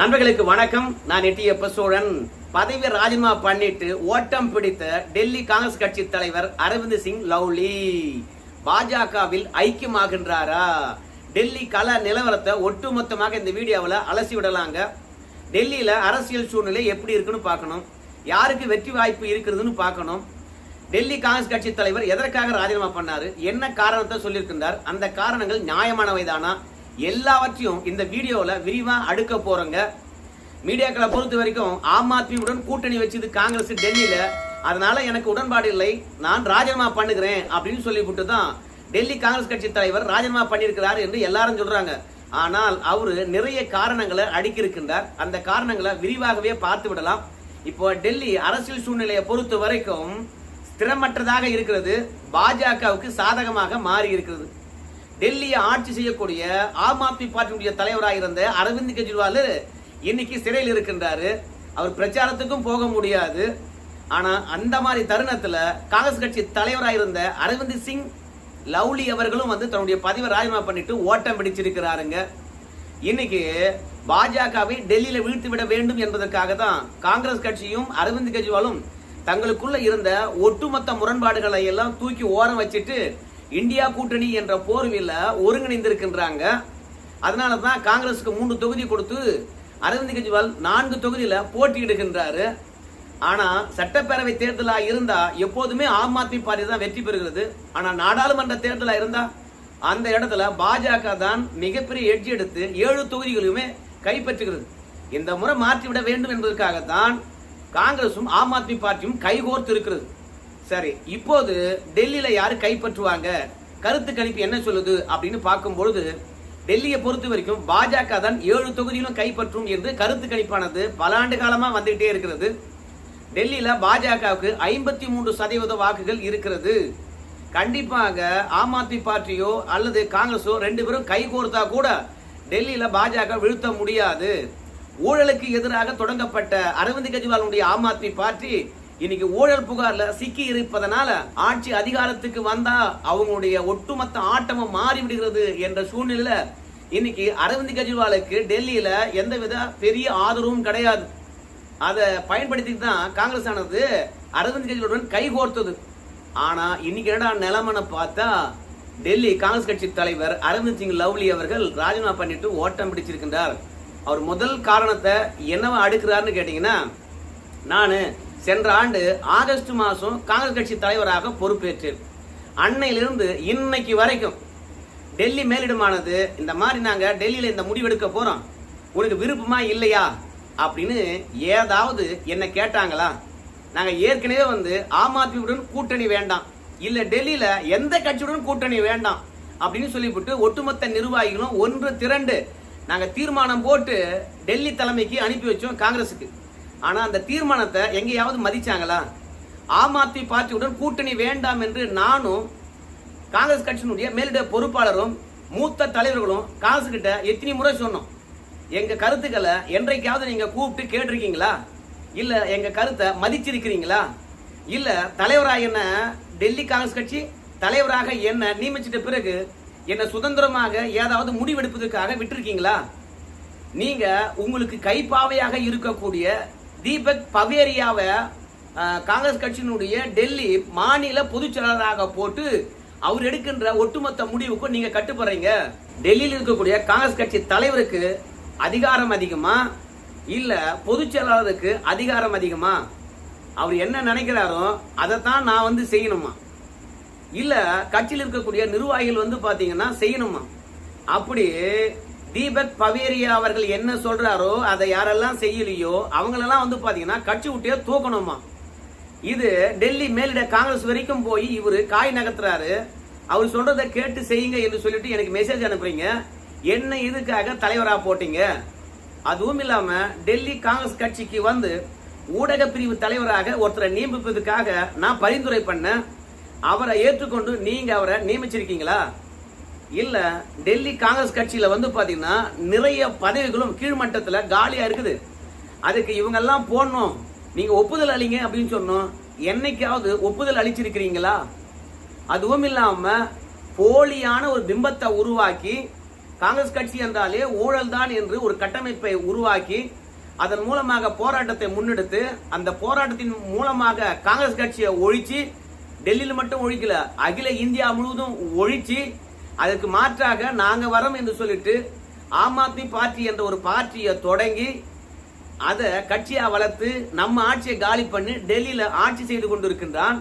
நண்பர்களுக்கு வணக்கம். நான் எட்டியப்ப சோழன். பதவி ராஜினாமா பண்ணிட்டு ஓட்டம் பிடித்த டெல்லி காங்கிரஸ் கட்சி தலைவர் அரவிந்த் சிங் லவ்லி பாஜகவில் ஐக்கியமாகின்றாரா? டெல்லி கள நிலவரத்தை ஒட்டுமொத்தமாக இந்த வீடியோவில் அலசி விடலாங்க. டெல்லியில அரசியல் சூழ்நிலை எப்படி இருக்குன்னு பார்க்கணும், யாருக்கு வெற்றி வாய்ப்பு இருக்கிறதுன்னு பார்க்கணும். டெல்லி காங்கிரஸ் கட்சி தலைவர் எதற்காக ராஜினாமா பண்ணாரு, என்ன காரணத்தை சொல்லியிருக்கின்றார், அந்த காரணங்கள் நியாயமானவைதானா, எல்லாவற்றையும் இந்த வீடியோல விரிவா அடுக்க போறோங்க. மீடியாக்களை பொறுத்த வரைக்கும் ஆம் ஆத்மியுடன் கூட்டணி வச்சது காங்கிரஸ் டெல்லியில, அதனால எனக்கு உடன்பாடு இல்லை, நான் ராஜினாமா பண்ணுகிறேன் அப்படின்னு சொல்லிவிட்டு தான் டெல்லி காங்கிரஸ் கட்சி தலைவர் ராஜினாமா பண்ணியிருக்கிறார் என்று எல்லாரும் சொல்றாங்க. ஆனால் அவரு நிறைய காரணங்களை அடுக்கியிருக்கின்றார். அந்த காரணங்களை விரிவாகவே பார்த்து விடலாம். இப்போ டெல்லி அரசியல் சூழ்நிலையை பொறுத்த வரைக்கும் ஸ்திரமற்றதாக இருக்கிறது, பாஜகவுக்கு சாதகமாக மாறி இருக்கிறது. டெல்லியை ஆட்சி செய்யக்கூடிய ஆம் ஆத்மி பார்ட்டியுடைய தலைவராக இருந்த அரவிந்த் கெஜ்ரிவால் இன்னைக்கு சிறையில் இருக்கின்றாரு. அவர் பிரச்சாரத்துக்கும் போக முடியாது. ஆனா அந்த மாதிரி தருணத்துல காங்கிரஸ் கட்சி தலைவராக இருந்த அரவிந்த் சிங் லவ்லி அவர்களும் தன்னுடைய பதவியை ராஜினாமா பண்ணிட்டு ஓட்டம் பிடிச்சிருக்கிறாருங்க. இன்னைக்கு பாஜகவை டெல்லியில வீழ்த்தி விட வேண்டும் என்பதற்காக தான் காங்கிரஸ் கட்சியும் அரவிந்த் கெஜ்ரிவாலும் தங்களுக்குள்ள இருந்த ஒட்டுமொத்த முரண்பாடுகளை எல்லாம் தூக்கி ஓரம் வச்சுட்டு இந்தியா கூட்டணி என்ற போர்வில ஒருங்கிணைந்திருக்கின்றாங்க. அதனாலதான் காங்கிரசுக்கு 3 தொகுதி கொடுத்து அரவிந்த் கெஜ்ரிவால் 4 தொகுதியில போட்டியிடுகின்றாரு. ஆனா சட்டப்பேரவை தேர்தலா இருந்தா எப்போதுமே ஆம் ஆத்மி பார்ட்டி தான் வெற்றி பெறுகிறது. ஆனா நாடாளுமன்ற தேர்தலா இருந்தா அந்த இடத்துல பாஜக தான் மிகப்பெரிய எட்ஜ் எடுத்து 7 தொகுதிகளுமே கைப்பற்றுகிறது. இந்த முறை மாற்றிவிட வேண்டும் என்பதற்காகத்தான் காங்கிரசும் ஆம் ஆத்மி பார்ட்டியும் கைகோர்த்து இருக்கிறது. சரி, இப்போது டெல்லியில யாரு கைப்பற்றுவாங்க, கருத்து கணிப்பு என்ன சொல்லுது அப்படின்னு பார்க்கும்பொழுது டெல்லியை பொறுத்த வரைக்கும் பாஜக தான் 7 தொகுதியிலும் கைப்பற்றும் என்று கருத்து கணிப்பானது பல ஆண்டு காலமா வந்துகிட்டே இருக்கிறது. டெல்லியில பாஜகவுக்கு 53% வாக்குகள் இருக்கிறது. கண்டிப்பாக ஆம் ஆத்மி பார்ட்டியோ அல்லது காங்கிரஸோ 2 பேரும் கைகோர்த்தா கூட டெல்லியில பாஜக வீழ்த்த முடியாது. ஊழலுக்கு எதிராக தொடங்கப்பட்ட அரவிந்த் கெஜ்ரிவாலுடைய ஆம் ஆத்மி பார்ட்டி இன்னைக்கு ஊழல் புகார்ல சிக்கி இருப்பதனால ஆட்சி அதிகாரத்துக்கு வந்தா அவங்களுடைய ஒட்டுமொத்த ஆட்டமும் மாறி விடுகிறது என்ற சூழ்நிலையில இன்னைக்கு அரவிந்த் கெஜ்ரிவாலுக்கு டெல்லியில எந்தவித பெரிய ஆதரவும் கிடையாது. அதை பயன்படுத்தி தான் காங்கிரஸ் ஆனது அரவிந்த் கெஜ்ரிவாலுடன் கைகோர்த்தது. ஆனா இன்னைக்கு என்ன நிலைமைன்னு பார்த்தா டெல்லி காங்கிரஸ் கட்சி தலைவர் அரவிந்த் சிங் லவ்லி அவர்கள் ராஜினாமா பண்ணிட்டு ஓட்டம் பிடிச்சிருக்கின்றார். அவர் முதல் காரணத்தை என்னவா அடுக்கிறாருன்னு கேட்டீங்கன்னா, நானு சென்ற ஆண்டு ஆகஸ்ட் மாசம் காங்கிரஸ் கட்சி தலைவராக பொறுப்பேற்றேன். அன்னையிலிருந்து இன்னைக்கு வரைக்கும் டெல்லி மேலிடமானது இந்த மாதிரி நாங்க டெல்லியில இந்த முடிவெடுக்க போறோம், உனக்கு விருப்பமா இல்லையா அப்படின்னு ஏதாவது என்ன கேட்டாங்களா? நாங்க ஏற்கனவே ஆம் ஆத்மியுடன் கூட்டணி வேண்டாம், இல்ல டெல்லியில எந்த கட்சியுடன் கூட்டணி வேண்டாம் அப்படின்னு சொல்லிவிட்டு ஒட்டுமொத்த நிர்வாகிகளும் ஒன்று திரண்டு நாங்க தீர்மானம் போட்டு டெல்லி தலைமைக்கு அனுப்பி வச்சோம் காங்கிரசுக்கு. ஆனா அந்த தீர்மானத்தை எங்கேயாவது மதிச்சாங்களா? ஆம் ஆத்மி பார்ட்டியுடன் கூட்டணி வேண்டாம் என்று நானும் காங்கிரஸ் கட்சியினுடைய மேலிட பொறுப்பாளரும் மூத்த தலைவர்களும் காங்கிரஸ் கிட்ட எத்தனை முறை சொன்னோம். எங்க கருத்துக்களை என்றைக்காவது நீங்க கூப்பிட்டு கேட்டிருக்கீங்களா? இல்ல எங்க கருத்தை மதிச்சிருக்கிறீங்களா? இல்ல தலைவராக என்ன டெல்லி காங்கிரஸ் கட்சி தலைவராக என்ன நியமிச்சிட்ட பிறகு என்ன சுதந்திரமாக ஏதாவது முடிவெடுப்பதற்காக விட்டுருக்கீங்களா? நீங்க உங்களுக்கு கைப்பாவையாக இருக்கக்கூடிய தீபக் பவேரியாவை காங்கிரஸ் கட்சியினுடைய டெல்லி மாநில பொதுச் செயலாளராக போட்டு அவர் எடுக்கின்ற ஒட்டுமொத்த முடிவுக்கும் நீங்க கட்டுப்படுறீங்க. டெல்லியில் இருக்கக்கூடிய காங்கிரஸ் கட்சி தலைவருக்கு அதிகாரம் அதிகமா, இல்ல பொதுச் செயலாளருக்கு அதிகாரம் அதிகமா? அவர் என்ன நினைக்கிறாரோ அதைத்தான் நான் செய்யணுமா, இல்ல கட்சியில் இருக்கக்கூடிய நிர்வாகிகள் பாத்தீங்கன்னா செய்யணுமா? அப்படி தீபக் பவேரியா அவர்கள் என்ன சொல்றாரோ அதை யாரெல்லாம் செய்யலையோ அவங்களெல்லாம் பாத்தீங்கன்னா கட்சி விட்டே தூக்கணுமா? இது டெல்லி மேலிட காங்கிரஸ் வரைக்கும் போய் இவரு காய் நகர்த்துறாரு. அவர் சொல்றதை கேட்டு செய்யுங்க என்று சொல்லிட்டு எனக்கு மெசேஜ் அனுப்புறீங்க. என்ன இதுக்காக தலைவரா போட்டீங்க? அதுவும் இல்லாம டெல்லி காங்கிரஸ் கட்சிக்கு ஊடக பிரிவு தலைவராக ஒருத்தரை நியமிப்பதற்காக நான் பரிந்துரை பண்ண, அவரை ஏற்றுக்கொண்டு நீங்க அவரை நியமிச்சிருக்கீங்களா? இல்ல டெல்லி காங்கிரஸ் கட்சியில பாத்தீங்கன்னா நிறைய பதவிகளும் கீழ்மட்டத்துல காலியா இருக்குது, அதுக்கு இவங்க எல்லாம் போடணும், நீங்க ஒப்புதல் அளிங்க அப்படின்னு சொன்னோம். என்னைக்காவது ஒப்புதல் அளிச்சிருக்கிறீங்களா? அதுவும் இல்லாம போலியான ஒரு பிம்பத்தை உருவாக்கி காங்கிரஸ் கட்சி என்றாலே ஊழல் தான் என்று ஒரு கட்டமைப்பை உருவாக்கி அதன் மூலமாக போராட்டத்தை முன்னெடுத்து அந்த போராட்டத்தின் மூலமாக காங்கிரஸ் கட்சியை ஒழிச்சு, டெல்லியில் மட்டும் ஒழிக்கல, அகில இந்தியா முழுவதும் ஒழிச்சு, அதற்கு மாற்றாக நாங்க வரோம் என்று சொல்லிட்டு ஆம் ஆத்மி பார்ட்டி என்ற ஒரு பார்ட்டியை தொடங்கி அதை கட்சியா வளர்த்து நம்ம ஆட்சியை காலி பண்ணி டெல்லியில ஆட்சி செய்து கொண்டிருக்கின்றான்.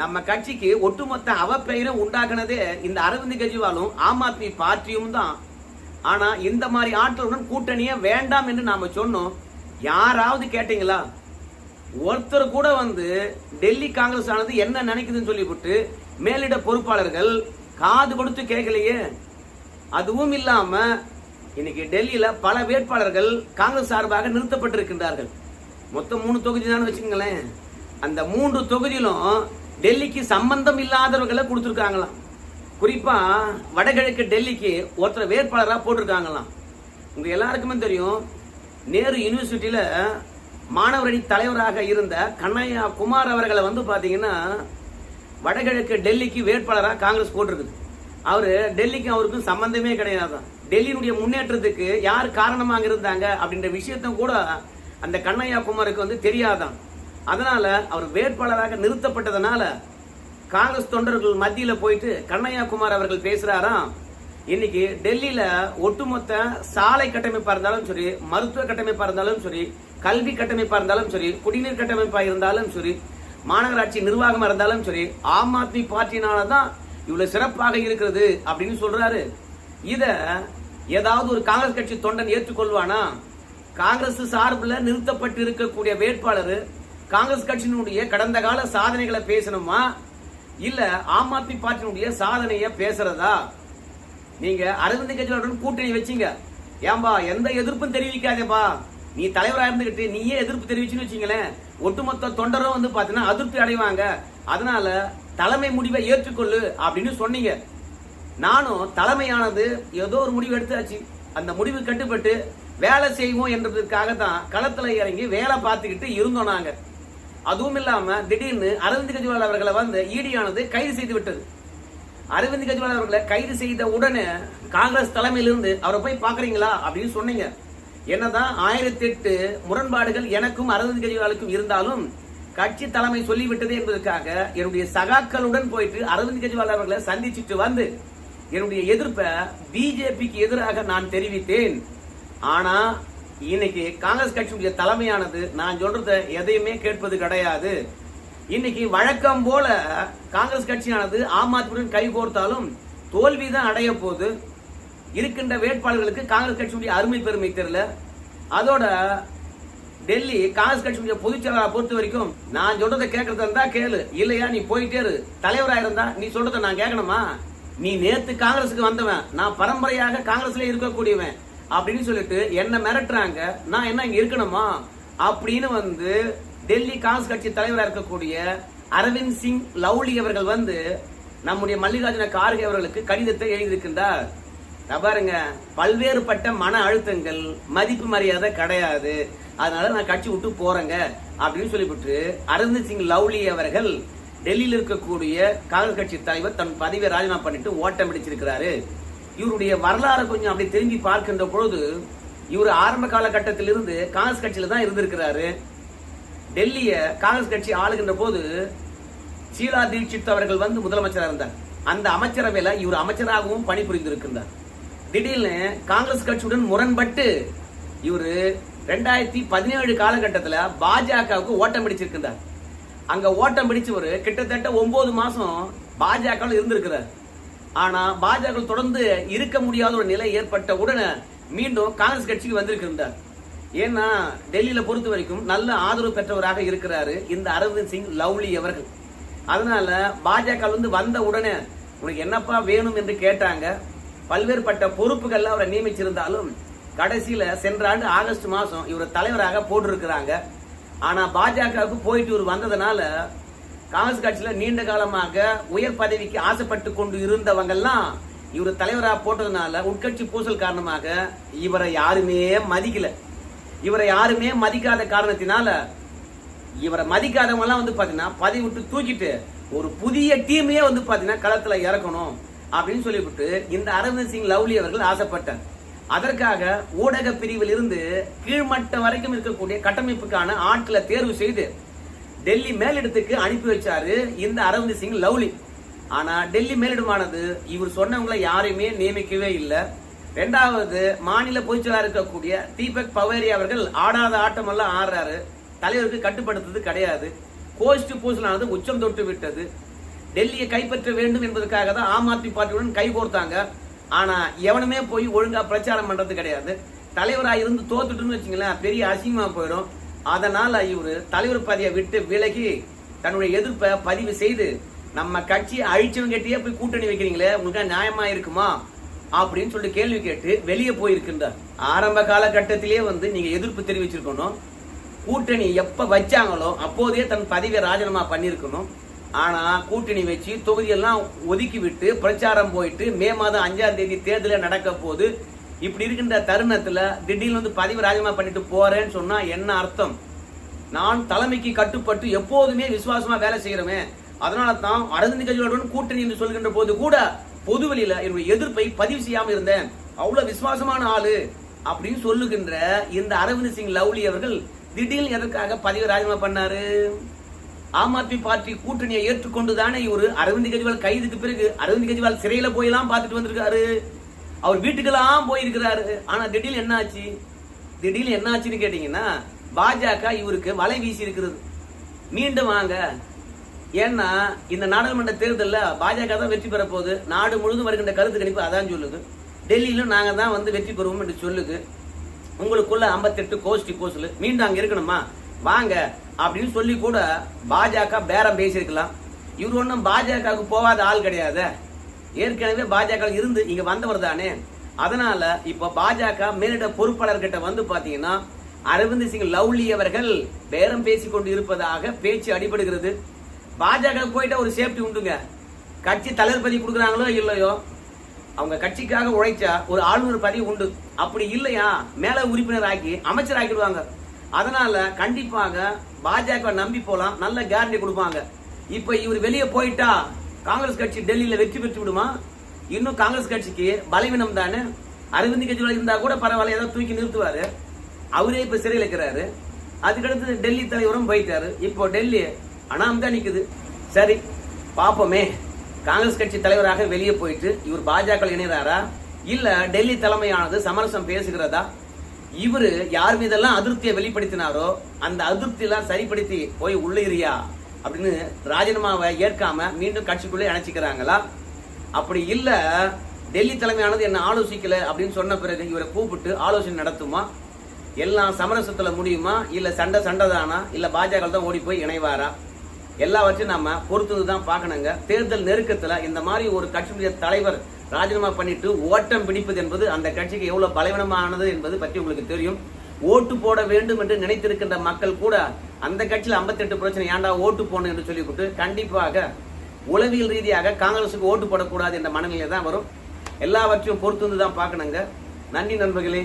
நம்ம கட்சிக்கு ஒட்டுமொத்த அவப்பெயரும் உண்டாக்குனதே இந்த அரவிந்த் கெஜ்ரிவாலும் ஆம் ஆத்மி பார்ட்டியும் தான். ஆனா இந்த மாதிரி ஆட்களுடன் கூட்டணியே வேண்டாம் என்று நாம சொன்னோம். யாராவது கேட்டீங்களா? ஒருத்தர் கூட டெல்லி காங்கிரஸ் ஆனது என்ன நினைக்குதுன்னு சொல்லிவிட்டு மேலிட பொறுப்பாளர்கள் காது கொடுத்து கேட்கலையே. அதுவும் இல்லாம இன்னைக்கு டெல்லியில பல வேட்பாளர்கள் காங்கிரஸ் சார்பாக நிறுத்தப்பட்டிருக்கின்றார்கள். மொத்தம் 3 தொகுதி தான் வச்சுங்களேன். அந்த 3 தொகுதியிலும் டெல்லிக்கு சம்பந்தம் இல்லாதவர்களை கொடுத்திருக்காங்களாம். குறிப்பா வடகிழக்கு டெல்லிக்கு ஒருத்தர் வேட்பாளராக போட்டிருக்காங்களாம். உங்க எல்லாருக்குமே தெரியும், நேரு யூனிவர்சிட்டியில மாணவரணி தலைவராக இருந்த கண்ணையா குமார் அவர்களை பாத்தீங்கன்னா வடகிழக்கு டெல்லிக்கு வேட்பாளராக காங்கிரஸ் போட்டிருக்குது. அவரு டெல்லிக்கு அவருக்கும் சம்பந்தமே கிடையாது. டெல்லியினுடைய முன்னேற்றத்துக்கு யார் காரணமாக இருந்தாங்க அப்படின்ற விஷயத்த கூட அந்த கண்ணையா குமாருக்கு தெரியாதான். அதனால அவர் வேட்பாளராக நிறுத்தப்பட்டதனால காங்கிரஸ் தொண்டர்கள் மத்தியில போயிட்டு கண்ணையா குமார் அவர்கள் பேசுறாராம், இன்னைக்கு டெல்லியில ஒட்டுமொத்த சாலை கட்டமைப்பா இருந்தாலும் சரி, மருத்துவ கட்டமைப்பா இருந்தாலும் சரி, கல்வி கட்டமைப்பா இருந்தாலும் சரி, குடிநீர் கட்டமைப்பா இருந்தாலும் சரி, மாநகராட்சி நிர்வாகமா இருந்தாலும் சரி, ஆம் ஆத்மி பார்ட்டினாலதான் இவ்வளவு சிறப்பாக இருக்கிறது அப்படின்னு சொல்றாரு. இத ஏதாவது ஒரு காங்கிரஸ் கட்சி தொண்டன் ஏற்றுக்கொள்வானா? காங்கிரஸ் சார்பில் நிறுத்தப்பட்டு இருக்கக்கூடிய வேட்பாளர் காங்கிரஸ் கட்சியினுடைய கடந்த கால சாதனைகளை பேசணுமா, இல்ல ஆம் ஆத்மி பார்ட்டியினுடைய சாதனைய பேசுறதா? நீங்க அரவிந்த் கெஜ்ரிவாலுடன் கூட்டணி வச்சீங்க, ஏன்பா எந்த எதிர்ப்பும் தெரிவிக்காதேப்பா, நீ தலைவராக இருந்துகிட்டு நீயே எதிர்ப்பு தெரிவிச்சுன்னு வச்சீங்களேன், ஒட்டுமொத்த தொண்டரும் பாத்தீங்கன்னா அதிருப்தி அடைவாங்க, அதனால தலைமை முடிவை ஏற்றுக்கொள்ளு அப்படின்னு சொன்னீங்க. நானும் தலைமையானது ஏதோ ஒரு முடிவு எடுத்தாச்சு, அந்த முடிவு கட்டுப்பட்டு வேலை செய்வோம் என்றதுக்காக தான் களத்துல இறங்கி வேலை பார்த்துக்கிட்டு இருந்தோம் நாங்க. அதுவும் இல்லாம திடீர்னு அரவிந்த் கெஜ்ரிவால் அவர்களை ஈடியானது கைது செய்து விட்டது. அரவிந்த் கெஜ்ரிவால் அவர்களை கைது செய்த உடனே காங்கிரஸ் தலைமையிலிருந்து அவரை போய் பாக்குறீங்களா அப்படின்னு சொன்னீங்க. என்னதான் 1008 முரண்பாடுகள் எனக்கும் அரவிந்த் கெஜ்ரிவாலுக்கும் இருந்தாலும் கட்சி தலைமை சொல்லிவிட்டது என்பதற்காக என்னுடைய சகாக்களுடன் போயிட்டு அரவிந்த் கெஜ்ரிவால் அவர்களை சந்திச்சுட்டு என்னுடைய எதிர்ப்பை பிஜேபிக்கு எதிராக நான் தெரிவித்தேன். ஆனா இன்னைக்கு காங்கிரஸ் கட்சியுடைய தலைமையானது நான் சொல்றத எதையுமே கேட்பது கிடையாது. இன்னைக்கு வழக்கம் போல காங்கிரஸ் கட்சியானது ஆம் ஆத்மியுடன் கைகோர்த்தாலும் தோல்விதான் அடைய போகுது. இருக்கின்ற வேட்பாளர்களுக்கு காங்கிரஸ் கட்சியுடைய அருமை பெருமை தெரியல. அதோட டெல்லி காங்கிரஸ் கட்சியுடைய பொதுச் செயலாளரை பொறுத்த வரைக்கும் நான் சொல்றதை கேட்கறதா இருந்தா கேளு, இல்லையா நீ போயிட்டே இரு. தலைவரா இருந்தா நீ சொல்றதை நான் கேட்கணுமா? நீ நேத்து காங்கிரஸுக்கு வந்தவன், நான் பரம்பரையாக காங்கிரஸ்ல இருக்கக்கூடியவன் அப்படின்னு சொல்லிட்டு என்ன மிரட்டுறாங்க. நான் என்ன இங்க இருக்கணுமா அப்படின்னு டெல்லி காங்கிரஸ் கட்சி தலைவராக இருக்கக்கூடிய அரவிந்த் சிங் லவ்லி அவர்கள் நம்முடைய மல்லிகார்ஜுன கார்கே அவர்களுக்கு கடிதத்தை எழுதியிருக்கின்றார். பாருங்க, பல்வேறுபட்ட மன அழுத்தங்கள், மதிப்பு மரியாதை கிடையாது, அதனால நான் கட்சி விட்டு போறேங்க அப்படின்னு சொல்லிவிட்டு அரவிந்த் சிங் லவ்லி அவர்கள் டெல்லியில் இருக்கக்கூடிய காங்கிரஸ் கட்சி தலைவர் தன் பதவியை ராஜினாமா பண்ணிட்டு ஓட்டம் பிடிச்சிருக்கிறாரு. இவருடைய வரலாறு கொஞ்சம் அப்படி திரும்பி பார்க்கின்ற பொழுது இவர் ஆரம்ப காலகட்டத்தில் இருந்து காங்கிரஸ் கட்சியில தான் இருந்திருக்கிறாரு. டெல்லிய காங்கிரஸ் கட்சி ஆளுகின்ற போது ஷீலா தீட்சித் அவர்கள் முதலமைச்சராக இருந்தார். அந்த அமைச்சரவையில இவர் அமைச்சராகவும் பணிபுரிந்திருக்கின்றார். திடீர்னு காங்கிரஸ் கட்சியுடன் முரண்பட்டு இவரு 2017 காலகட்டத்தில் பாஜகவுக்கு ஓட்டம் பிடிச்சிருக்கிறார். அங்க ஓட்டம் பிடிச்சவர் கிட்டத்தட்ட 9 மாசம் பாஜக இருந்திருக்கிறார். ஆனா பாஜக தொடர்ந்து இருக்க முடியாத ஒரு நிலை ஏற்பட்ட உடனே மீண்டும் காங்கிரஸ் கட்சிக்கு வந்திருக்கிறார். ஏன்னா டெல்லியில பொறுத்த வரைக்கும் நல்ல ஆதரவு பெற்றவராக இருக்கிறாரு இந்த அரவிந்த் சிங் லவ்லி அவர்கள். அதனால பாஜக வந்த உடனே உனக்கு என்னப்பா வேணும் என்று கேட்டாங்க. பல்வேறுபட்ட பொறுப்புகள் அவரை நியமிச்சிருந்தாலும் கடைசியில சென்ற ஆண்டு ஆகஸ்ட் மாசம் இவர் தலைவராக போட்டிருக்கிறாங்க. ஆனா பாஜகவுக்கு போயிட்டு இவர் வந்ததுனால காங்கிரஸ் கட்சியில நீண்ட காலமாக உயர் பதவிக்கு ஆசைப்பட்டு கொண்டு இருந்தவங்கெல்லாம் இவர் தலைவராக போட்டதுனால உட்கட்சி பூசல் காரணமாக இவரை யாருமே மதிக்கல. இவரை யாருமே மதிக்காத காரணத்தினால இவரை மதிக்காதவங்க எல்லாம் பாத்தீங்கன்னா பதவி விட்டு தூக்கிட்டு ஒரு புதிய டீமையே பாத்தீங்கன்னா களத்துல இறக்கணும் அப்படின்னு சொல்லிவிட்டு இந்த அரவிந்த் சிங் லவ்லி அவர்கள் ஆசைப்பட்டார். அதற்காக ஊடக பிரிவில் இருந்து கீழ்மட்டம் வரைக்கும் இருக்கக்கூடிய கட்டமைப்புக்கான ஆட்களை தேர்வு செய்து டெல்லி மேலிடத்துக்கு அனுப்பி வச்சாரு இந்த அரவிந்த் சிங் லவ்லி. ஆனா டெல்லி மேலிடமானது இவர் சொன்னவங்களை யாரையுமே நியமிக்கவே இல்லை. இரண்டாவது, மாநில பொதுச்செயலாளர் இருக்கக்கூடிய தீபக் பவேரி அவர்கள் ஆடாத ஆட்டம் எல்லாம் ஆடுறாரு. தலைவருக்கு கட்டுப்படுத்துறது கிடையாது. கோஷ்டி பூசலானது உச்சம் தொட்டு விட்டது. டெல்லியை கைப்பற்ற வேண்டும் என்பதற்காக தான் ஆம் ஆத்மி பார்ட்டியுடன் கை கோர்த்தாங்க. ஆனா எவனுமே போய் ஒழுங்கா பிரச்சாரம் பண்றது கிடையாது. தலைவராக இருந்து தோத்துட்டுன்னு வச்சுங்களேன், பெரிய அசிங்கமா போயிடும். அதனால இவரு தலைவர் பதவியை விட்டு விலகி தன்னுடைய எதிர்ப்பை பதிவு செய்து நம்ம கட்சியை அழிச்சவங்க கிட்டயே போய் கூட்டணி வைக்கிறீங்களே, உங்களுக்கு நியாயமா இருக்குமா அப்படின்னு சொல்லி கேள்வி கேட்டு வெளியே போயிருக்கின்றார். ஆரம்ப காலகட்டத்திலேயே நீங்க எதிர்ப்பு தெரிவிச்சிருக்கணும். கூட்டணி எப்ப வச்சாங்களோ அப்போதே தன் பதவியை ராஜினாமா பண்ணிருக்கணும். ஆனா கூட்டணி வச்சு தொகுதியெல்லாம் ஒதுக்கி விட்டு பிரச்சாரம் போயிட்டு மே மாதம் 5ஆம் தேதி தேர்தல் நடக்க போது இப்படி இருக்கின்ற தருணத்துல திடீர்னு பதவி ராஜினாமா பண்ணிட்டு போறேன்னு சொன்னா என்ன அர்த்தம்? நான் தலைமைக்கு கட்டுப்பட்டு எப்போதுமே விசுவாசமா வேலை செய்யறேன், அதனால தான் அரவிந்த் கெஜ்ரிவாலுடன் கூட்டணி என்று சொல்கின்ற போது கூட பொதுவெளியில என்னுடைய எதிர்ப்பை பதிவு செய்யாம இருந்தேன், அவ்வளவு விசுவாசமான ஆளு அப்படின்னு சொல்லுகின்ற இந்த அரவிந்த் சிங் லவ்லி அவர்கள் திடீர்னு எதற்காக பதவி ராஜினாமா பண்ணாரு? ஆம் ஆத்மி பார்ட்டி கூட்டணியை ஏற்றுக்கொண்டுதானே இவரு அரவிந்த் கெஜ்ரிவால் கைதுக்கு பிறகு அரவிந்த் கெஜ்ரிவால் சிறையில போயெல்லாம் பார்த்துட்டு வந்திருக்காரு, அவர் வீட்டுக்கெல்லாம் போயிருக்கிறாரு. ஆனா திடீர்னு என்ன ஆச்சு? திடீர்னு என்ன ஆச்சுன்னு கேட்டீங்கன்னா பாஜக இவருக்கு வலை வீசி இருக்கிறது. மீண்டும் வாங்க, ஏன்னா இந்த நாடாளுமன்ற தேர்தலில் பாஜக தான் வெற்றி பெற போகுது. நாடு முழுவதும் வருகின்ற கருத்து கணிப்பு அதான் சொல்லுது. டெல்லியிலும் நாங்க தான் வெற்றி பெறுவோம் என்று சொல்லுது. உங்களுக்குள்ள 58 கோஷ்டி கோசல் மீண்டும் அங்க இருக்கணுமா, வாங்க அப்படின்னு சொல்லி கூட பாஜக பேரம் பேசியிருக்கலாம். இவர் ஒன்றும் பாஜகவுக்கு போகாத ஆள் கிடையாது, ஏற்கனவே பாஜக இருந்து இங்க வந்தவர் தானே. அதனால இப்ப பாஜக மேலிட பொறுப்பாளர்கிட்ட பாத்தீங்கன்னா அரவிந்த் சிங் லவ்லி அவர்கள் பேரம் பேசிக் கொண்டு இருப்பதாக பேச்சு அடிபடுகிறது. பாஜக போயிட்டா ஒரு சேஃப்டி உண்டுங்க, கட்சி தலைவர் பதவி கொடுக்குறாங்களோ இல்லையோ அவங்க கட்சிக்காக உழைச்சா ஒரு ஆளுநர் பதவி உண்டு. அப்படி இல்லையா மேல உறுப்பினர் ஆக்கி அமைச்சர் ஆக்கிடுவாங்க. அதனால கண்டிப்பாக பாஜக நம்பி போலாம், நல்ல கேரண்டி கொடுப்பாங்க. இப்ப இவர் வெளியே போயிட்டா காங்கிரஸ் கட்சி டெல்லியில வெற்றி பெற்று விடுமா? இன்னும் காங்கிரஸ் கட்சிக்கு பலவீனம் தானே. அரவிந்த் கெஜ்ரிவால் இருந்தா கூட பரவாயில்ல, ஏதாவது தூக்கி நிறுத்துவாரு. அவரே இப்ப சிறையில் இருக்கிறாரு. அதுக்கடுத்து டெல்லி தலைவரும் போயிட்டாரு. இப்போ டெல்லி அனாம் தான் நிக்குது. சரி பாப்போமே, காங்கிரஸ் கட்சி தலைவராக வெளியே போயிட்டு இவர் பாஜக இணைறாரா, இல்ல டெல்லி தலைமையானது சமரசம் பேசுகிறதா? இவரு யார் மீதெல்லாம் அதிருப்தியை வெளிப்படுத்தினாரோ அந்த அதிருப்தியெல்லாம் சரிப்படுத்தி போய் உள்ளிறியா அப்படின்னு ராஜினாமாவை ஏற்காம மீண்டும் கட்சிக்குள்ளே அணைச்சிக்கிறாங்களா? அப்படி இல்ல டெல்லி தலைமையானது என்ன ஆலோசிக்கல அப்படின்னு சொன்ன பிறகு இவரை கூப்பிட்டு ஆலோசனை நடத்துமா? எல்லாம் சமரசத்துல முடியுமா, இல்ல சண்டை தானா, இல்ல பாஜக தான் ஓடி போய் இணைவாரா? எல்லாவற்றையும் நம்ம பொறுத்து தான் பார்க்கணுங்க. தேர்தல் நெருக்கத்துல இந்த மாதிரி ஒரு கட்சியுடைய தலைவர் ராஜினாமா பண்ணிட்டு ஓட்டம் பிடிப்பது என்பது அந்த கட்சிக்கு எவ்வளவு பலவீனமானது என்பது பற்றி உங்களுக்கு தெரியும். ஓட்டு போட வேண்டும் என்று நினைத்திருக்கின்ற மக்கள் கூட அந்த கட்சியில் 58 பிரச்சனை ஏன்டா ஓட்டு போடணும் என்று சொல்லிவிட்டு கண்டிப்பாக உளவியல் ரீதியாக காங்கிரசுக்கு ஓட்டு போடக்கூடாது என்ற மனநிலை தான் வரும். எல்லாவற்றையும் பொறுத்து தான் பார்க்கணுங்க. நன்றி நண்பர்களே.